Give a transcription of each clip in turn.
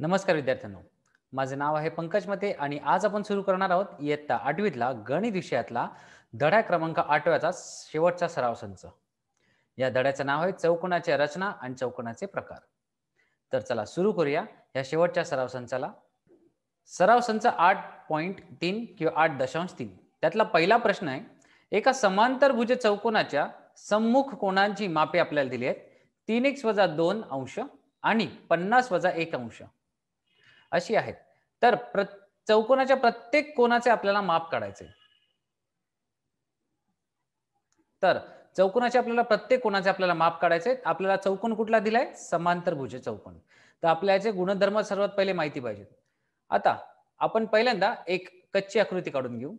नमस्कार विद्यार्थ्यांनो. माझे नाव आहे पंकज मते आणि आज आपण सुरू करणार आहोत इयत्ता 8वीतला गणित विषयातला धडा क्रमांक 8व्याचा शेवटचा सराव संच. या धड्याचं नाव आहे चौकोनाच्या रचना आणि चौकोनाचे प्रकार. तर चला सुरू करूया या शेवटच्या सराव संचाला. सराव संच 8.3 किंवा 8.3 त्यातला पहिला प्रश्न आहे. एका समांतरभुज चौकोनाच्या सम्मुख कोनांची मापे आपल्याला दिली आहेत. 3x - 2 अंश आणि 50 - 1 अंश अशी आहेत. तर चौकोनाच्या प्रत्येक कोनाचे आपल्याला माप काढायचे. तर चौकोनाचे आपल्याला प्रत्येक कोनाचे आपल्याला माप काढायचे. आपल्याला चौकोन कुठला दिलाय? समांतरभुज चौकोन. तर आपल्याला याचे गुणधर्म सर्वात पहिले माहिती पाहिजेत. आता आपण पहिल्यांदा एक कच्ची आकृती काढून घेऊ.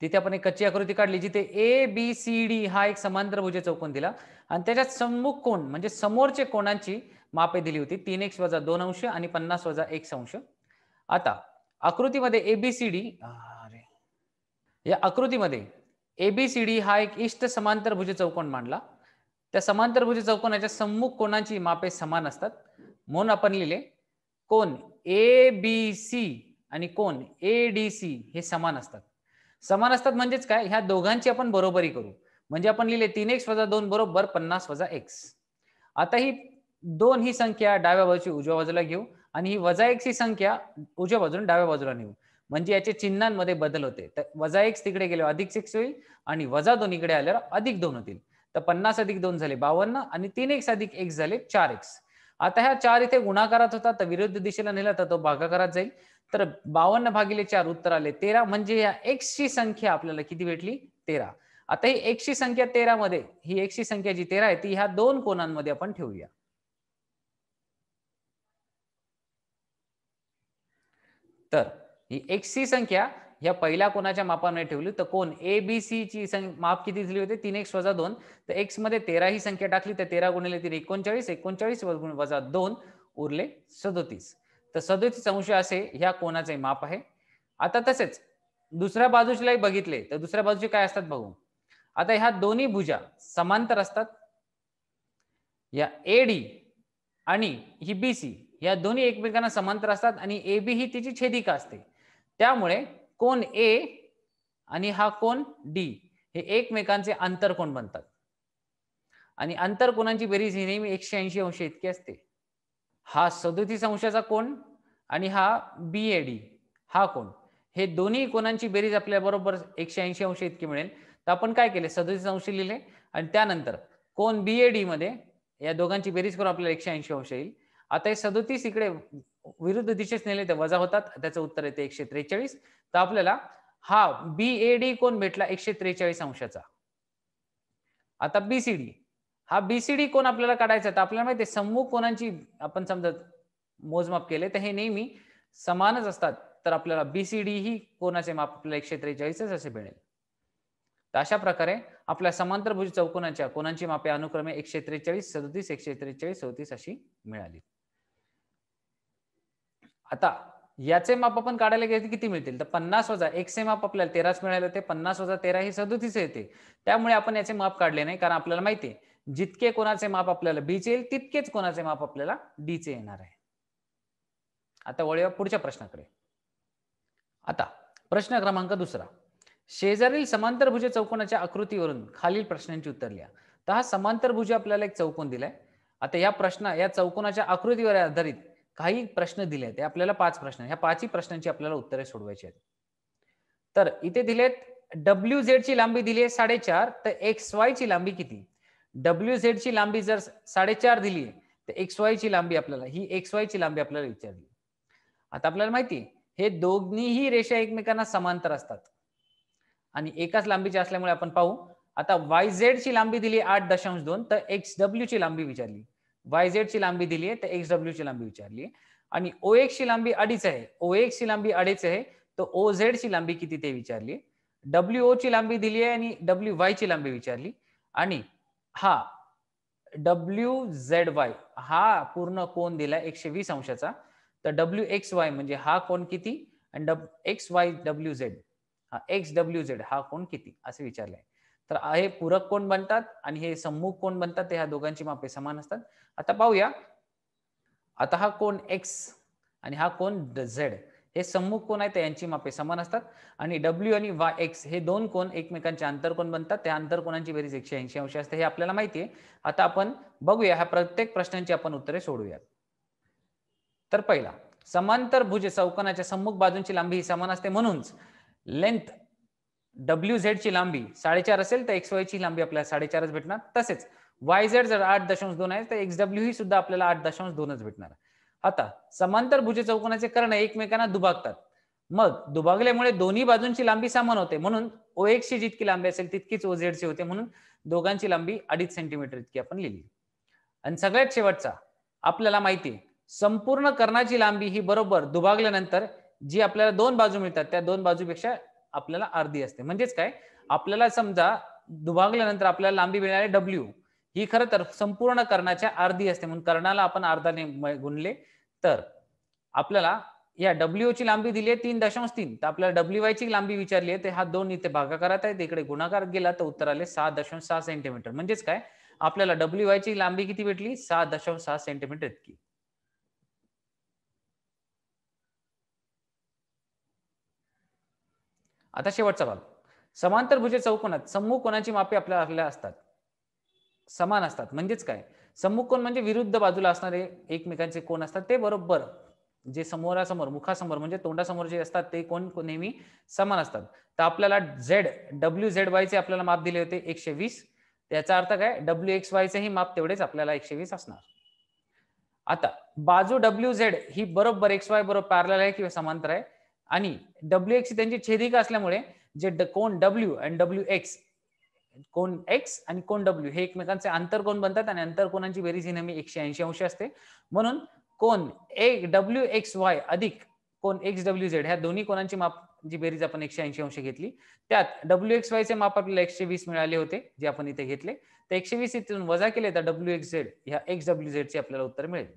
तिथे आपण एक कच्ची आकृती काढली जिथे ABCD हा एक समांतरभुज चौकोन दिला आणि त्याच्यात सम्मुख कोन म्हणजे समोरचे कोनांची मापे दिली होती. 3x - 2 अंश आणि 50 - 1 अंश. आता आकृतीमध्ये ABCD हा एक इष्ट समांतरभुज चौकोन मांडला. त्या समांतरभुज चौकोनाच्या सम्मुख कोनांची मापे समान असतात. म्हणून आपण लिहिले कोन ABC आणि कोन ADC हे समान असतात. समान असतात म्हणजेच काय? ह्या दोघांची आपण बरोबरी करू. म्हणजे आपण लिहिले 3x - 2 बरोबर 50 - x. आता ही 2 ही संख्या डाव्या बाजूची उजव्या बाजूला घेऊ आणि ही -x ही संख्या उजव्या बाजून डाव्या बाजूला नेऊ. म्हणजे याचे चिन्हांमध्ये बदल होते. तर -x तिकडे गेल्यावर +x होईल आणि -2 इकडे आल्यावर +2 होतील. तर 50 + 2 झाले 52 आणि 3x + 1 झाले 4x. आता ह्या 4 इथे गुणाकारात होता तर विरुद्ध दिशेला नेला तर तो भागाकारात जाईल. तर 52 भागिले 4 उत्तर आले 13. म्हणजे या x ची संख्या आपल्याला किती भेटली? 13. आता ही x ची संख्या 13 मध्ये ही x ची संख्या जी 13 आहे ती ह्या दोन कोनांमध्ये आपण ठेवूया. तर ही x ची संख्या या पहिल्या कोनाच्या मापाने ठेवली तर कोन ABC ची माप किती दिली होती? 3x - 2. तर x मध्ये 13 ही संख्या टाकली तर 13 × 3 39. 39 - 2 उरले 37. तर 37 अंश असे ह्या कोनाचे माप आहे. आता तसेच दुसऱ्या बाजूलाही बघितले तर दुसऱ्या बाजूचे काय असतात बघू. आता ह्या दोन्ही भुजा समांतर असतात. या AD आणि ही BC या दोन्ही एकमेकांना समांतर असतात आणि AB ही तिची छेदिका असते. त्यामुळे कोन A आणि हा कोन D हे एकमेकांचे आंतरकोन बनतात. आणि आंतरकोनांची बेरीज ही नेहमी 180 अंश इतकी असते. हा 37 अंशाचा कोन आणि हा BAD हा कोन हे दोन्ही कोनांची बेरीज आपल्या बरोबर 180 अंश इतकी मिळेल. तर आपण काय केले? 37 अंश लिहिले आणि त्यानंतर कोन BAD मध्ये या दोघांची बेरीज करून आपल्याला 180 अंश येईल. आता हे 37 इकडे विरुद्ध दिशेस नेले तर वजा होतात. त्याचं उत्तर येते 143. तर आपल्याला हा BAD कोन भेटला 143 अंशाचा. आता BCD हा BCD कोन आपल्याला काढायचा तर आपल्याला माहिती आहे सम्मुख कोनांची आपण समजा मोजमाप केले तर हे नेहमी समानच असतात. तर आपल्याला BCD ही कोनाचे माप आपल्याला 143 असे मिळेल. तर अशा प्रकारे आपल्या समांतरभुज चौकोनाच्या कोनांची मापे अनुक्रमे 143, 37, 143, 37 अशी मिळाली. आता याचे माप आपण काढायला गेले किती मिळतील? तर 50 - 1 चे माप आपल्याला 13च मिळाले होते. 50 - 13 हे 37 येते. त्यामुळे आपण याचे माप काढले नाही कारण आपल्याला माहिती आहे जितके कोनाचे माप आपल्याला B चे येईल तितकेच कोनाचे माप आपल्याला D चे येणार आहे. आता वळूया पुढच्या प्रश्नाकडे. आता प्रश्न क्रमांक 2. शेजारील समांतरभुज चौकोनाच्या आकृतीवरून खालील प्रश्नांची उत्तर लिहा. तर हा समांतरभुज आपल्याला एक चौकोन दिलाय. आता या चौकोनाच्या आकृतीवर आधारित काही प्रश्न दिले आहेत. आपल्याला 5 प्रश्न ह्या 5ही प्रश्नांची आपल्याला उत्तरे सोडवायची आहेत. तर इथे दिलेत WZ ची लांबी दिली आहे 4.5 तर XY ची लांबी किती? WZ ची लांबी जर 4.5 दिली तर XY ची लांबी आपल्याला XY ची लांबी आपल्याला विचारली. आता आपल्याला माहिती आहे हे दोन्हीही रेषा एकमेकांना समांतर असतात आणि एकाच लांबीचे असल्यामुळे आपण पाहू. आता YZ ची लांबी दिली 8.2 तर XW ची लांबी विचारली. YZ ची लांबी दिली आहे तर XW ची लांबी विचारली आणि OX ची लांबी 2.5 आहे. OX ची लांबी 2.5 आहे तर OZ ची लांबी किती ते विचारली. WO ची लांबी दिली आहे आणि WY ची लांबी विचारली आणि हा WZY हा पूर्ण कोन दिला 120 अंशाचा. तर WXY म्हणजे हा कोन किती आणि XYWZ हा XWZ हा कोन किती असे विचारले. तर हे पूरक कोण बनतात आणि हे सम्मुख कोण बनतात, ह्या दोघांची मापे समान असतात. आता पाहूया, आता हा कोण एक्स आणि हा कोण झेड, हे सम्मुख कोण आहेत, यांची मापे समान असतात आणि डब्ल्यू आणि वाय एक्स हे दोन कोण एकमेकांचे आंतरकोन बनतात. त्या आंतरकोनांची बेरीज 180 अंश असते, हे आपल्याला माहिती आहे. आता आपण बघूया ह्या प्रत्येक प्रश्नांची आपण उत्तरे सोडूया. तर पहिला, समांतर भुज चौकोनाच्या सम्मुख बाजूंची लांबी ही समान असते, म्हणूनच लेंथ WZ ची लांबी 4.5 असेल तर XY ची लांबी आपल्याला 4.5च भेटणार. तसेच YZ जर 8.2 आहे तर XW ही सुद्धा आपल्याला 8.2च भेटणार. आता समांतर भुज चौकोनाचे कर्ण एकमेकांना दुभागतात. मग दुभागल्यामुळे दोन्ही बाजूंची लांबी समान होते, म्हणून OX ची जितकी लांबी असेल तितकीच OZ ची होते, म्हणून दोघांची लांबी 2.5 सेंटीमीटर इतकी आपण लिहिली. आणि सगळ्यात शेवटचा, आपल्याला माहिती आहे संपूर्ण कर्णाची लांबी ही बरोबर दुभागल्यानंतर जी आपल्याला दोन बाजू मिळतात त्या दोन बाजूपेक्षा आपल्याला अर्धी असते. म्हणजेच काय, आपल्याला समजा दुभागल्यानंतर आपल्याला लांबी मिळाली डब्ल्यू, ही खरं तर संपूर्ण कर्णाच्या अर्धी असते, म्हणून कर्णाला आपण अर्धाने गुणले तर आपल्याला या डब्ल्यू ची लांबी दिली आहे 3.3, तर आपल्याला WY ची लांबी विचारली आहे, तर हा 2 इथे भागाकारात आहे, इकडे गुणाकार गेला तर उत्तर आले 6.6 सेंटीमीटर. म्हणजेच काय, आपल्याला WY ची लांबी किती भेटली, 6.6 सेंटीमीटर इतकी. आता शेवटचा भाग, समांतर भुज चौकोनात सम्मुख कोनाची मापे आपल्याला असतात, समान असतात. म्हणजेच काय, सम्मुख कोन म्हणजे विरुद्ध बाजूला असणारे एकमेकांचे कोन असतात, ते बरोबर जे समोरासमोर मुखासमोर म्हणजे तोंडासमोर जे असतात ते कोन नेहमी समान असतात. तर आपल्याला WZY चे आपल्याला माप दिले होते 120, त्याचा अर्थ काय, WXY चे ही माप तेवढेच आपल्याला 120 असणार. आता बाजू WZ ही बरोबर XY बरोबर पॅरलल आहे किंवा समांतर आहे आणि WX त्यांची छेदिका असल्यामुळे जे कोन W आणि WX, कोन X आणि कोन W हे एकमेकांचे आंतरकोन बनतात आणि आंतरकोनांची बेरीज ही नेहमी 180 अंश असते. म्हणून कोन WXY अधिक कोन XWZ ह्या दोन्ही कोनांची माप जी बेरीज आपण 180 अंश घेतली, त्यात WXY चे माप आपल्याला 120 मिळाले होते, जे आपण इथे घेतले. तर 120 इथून वजा केले तर WXZ ह्या XWZ चे आपल्याला उत्तर मिळेल.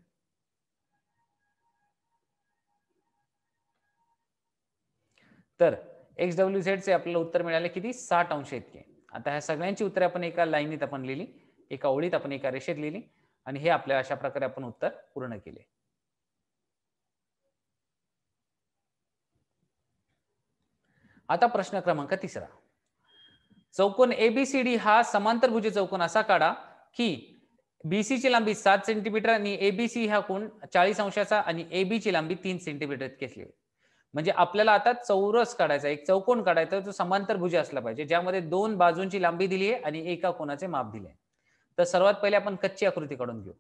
तर XWZ चे आपल्याला उत्तर मिळाले किती, 60 अंश इतके. आता ह्या सगळ्यांची उत्तरे आपण एका लाईनीत आपण लिहिली, एका ओळीत आपण एका रेषेत लिहिली आणि हे आपल्या अशा प्रकारे आपण उत्तर पूर्ण केले. आता प्रश्न क्रमांक 3, चौकोन ABCD हा समांतर भुज चौकोन असा काढा की BC ची लांबी 7 सेंटीमीटर आणि ABC हा कोन 40 अंशाचा आणि AB ची लांबी 3 सेंटीमीटर इतकी असली. म्हणजे आपल्याला आता चौरस काढायचा, एक चौकोन काढायचा, जो समांतर भुज असला पाहिजे, ज्यामध्ये दोन बाजूंची लांबी दिली आहे आणि एका कोनाचे माप दिले. तर सर्वात पहिले आपण कच्ची आकृती काढून घेऊ.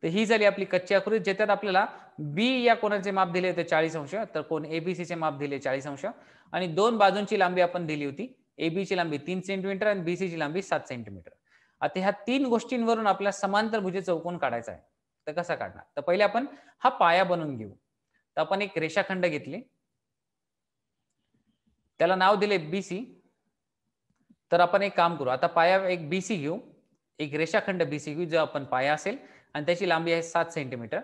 तर ही झाली आपली कच्ची आकृती, ज्याच्यात आपल्याला बी या कोनाचे माप दिले होते 40 अंश, तर कोन एबीसी चे माप दिले 40 अंश आणि दोन बाजूंची लांबी आपण दिली होती. AB ची लांबी 3 सेंटीमीटर आणि BC ची लांबी 7 सेंटीमीटर. आता ह्या तीन गोष्टींवरून आपल्याला समांतर भुज चौकोन काढायचा आहे. तर कसा काढणार, तर पहिले आपण हा पाया बनवून घेऊ. तर आपण एक रेषाखंड घेतले, त्याला नाव दिले BC. तर आपण एक काम करू, आता पाया एक BC घेऊ, एक रेषाखंड BC घेऊ जो आपण पाया असेल आणि त्याची लांबी आहे 7 सेंटीमीटर.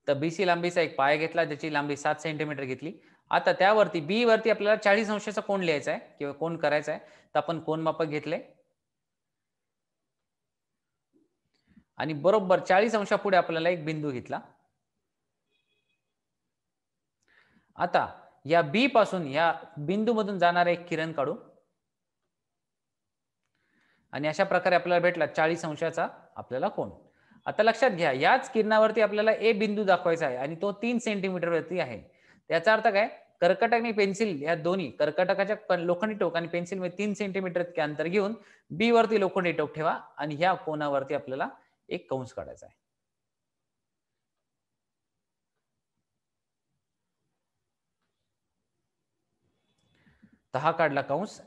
तर BC लांबीचा एक पाया घेतला, ज्याची लांबी 7 सेंटीमीटर घेतली. आता त्यावरती बी वरती आपल्याला 40 अंशाचा कोन लिहायचा आहे किंवा कोन करायचा आहे. तर आपण कोन मापक घेतले आणि बरोबर 40 अंशापुढे आपल्याला एक बिंदू घेतला. आता या बी पासून या बिंदूमधून जाणारे एक किरण काढू आणि अशा प्रकारे आपल्याला भेटला 40 अंशाचा आपल्याला कोन. आता लक्षात घ्या, याच किरणावरती आपल्याला ए बिंदू दाखवायचा आहे आणि तो 3 सेंटीमीटर वरती आहे. त्याचा अर्थ काय, कर्कटक आणि पेन्सिल या दोन्ही, कर्कटकाच्या लोखंडी टोक आणि पेन्सिल मध्ये 3 सेंटीमीटर इतके अंतर घेऊन बी वरती लोखंडी टोक ठेवा आणि ह्या कोनावरती आपल्याला एक कंस काढायचा आहे. तर हा काढला कंस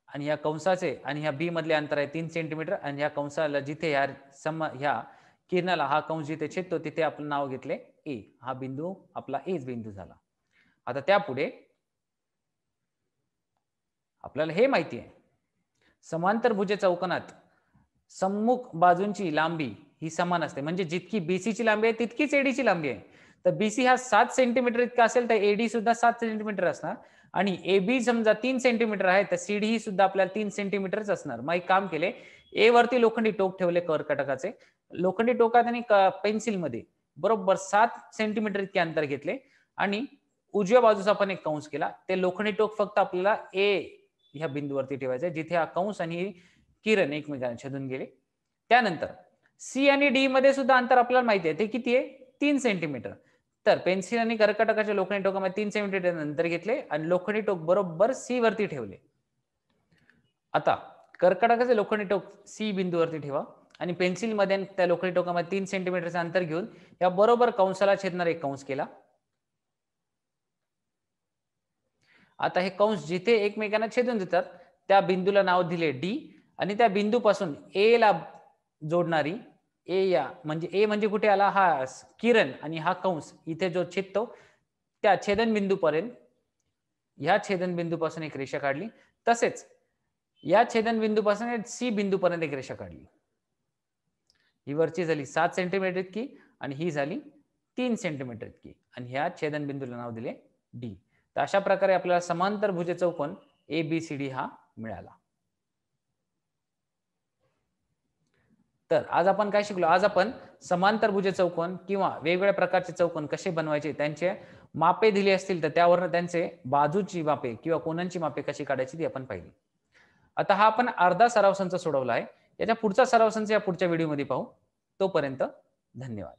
आणि या कंसाचे आणि ह्या बी मधले अंतर आहे 3 सेंटीमीटर आणि ह्या कंसाला जिथे ह्या किरणाला हा कंस जिथे छेदतो तिथे आपण नाव घेतले ए. हा बिंदू आपला एच बिंदू झाला. आता त्यापुढे आपल्याला हे माहिती आहे, समांतर भुज चौकोनात सम्मुख बाजूंची लांबी ही समान असते. म्हणजे जितकी BC ची लांबी आहे तितकीच AD ची लांबी आहे. तर बीसी हा 7 सेंटीमीटर इतका असेल तर एडी सुद्धा 7 सेंटीमीटर असणार आणि एबी समजा 3 सेंटीमीटर आहे तर सीडी ही सुद्धा आपल्याला 3 सेंटीमीटरच असणार. मग एक काम केले, ए वरती लोखंडी टोक ठेवले कर्कटकाचे, लोखंडी टोकात आणि पेन्सिलमध्ये बरोबर 7 सेंटीमीटर इतके अंतर घेतले आणि उजव्या बाजूचा आपण एक कंस केला. ते लोखंडी टोक फक्त आपल्याला ए ह्या बिंदूवरती ठेवायचं जिथे हा कंस आणि किरण एकमेकांना छेदून गेले. त्यानंतर सी आणि डी मध्ये सुद्धा अंतर आपल्याला माहिती आहे ते किती आहे 3 सेंटीमीटर. तर पेन्सिल आणि कर्कटकाच्या लोखंडी टोकामध्ये 3 सेंटीमीटर अंतर घेतले आणि लोखंडी टोक बरोबर सी वरती ठेवले. आता कर्कटकाचे लोखंडी टोक सी बिंदूवरती ठेवा आणि पेन्सिल मध्ये त्या लोखंडी टोकामध्ये 3 सेंटीमीटरचं अंतर घेऊन या बरोबर कंसाला छेदणारा एक कंस केला. आता हे कंस जिथे एकमेकांना छेदून देतात त्या बिंदूला नाव दिले डी आणि त्या बिंदूपासून ए ला जोडणारी ए या म्हणजे ए म्हणजे कुठे आला हा किरण आणि हा कंस इथे जो छेदतो त्या छेदन बिंदूपर्यंत ह्या छेदन बिंदूपासून एक रेषा काढली. तसेच या छेदन बिंदूपासून सी बिंदूपर्यंत एक रेषा काढली. ही वरची झाली 7 सेंटीमीटर इतकी आणि ही झाली 3 सेंटीमीटर इतकी आणि ह्या छेदन बिंदूला नाव दिले डी. तर अशा प्रकारे आपल्याला समांतर भुज चौकोन एबीसीडी हा मिळाला. तर आज आपण काय शिकलो, आज आपण समांतर भुज चौकोन किंवा वेगवेगळ्या प्रकारचे चौकोन कसे बनवायचे, त्यांचे मापे दिली असतील तर त्यावर त्यांचे बाजूची मापे किंवा कोनांची मापे कशी काढायची ती आपण पाहिली. आता हा आपण अर्धा सराव संच सोडवला आहे. याच्या पुढचा सराव संच या पुढच्या व्हिडिओमध्ये पाहू. तोपर्यंत धन्यवाद.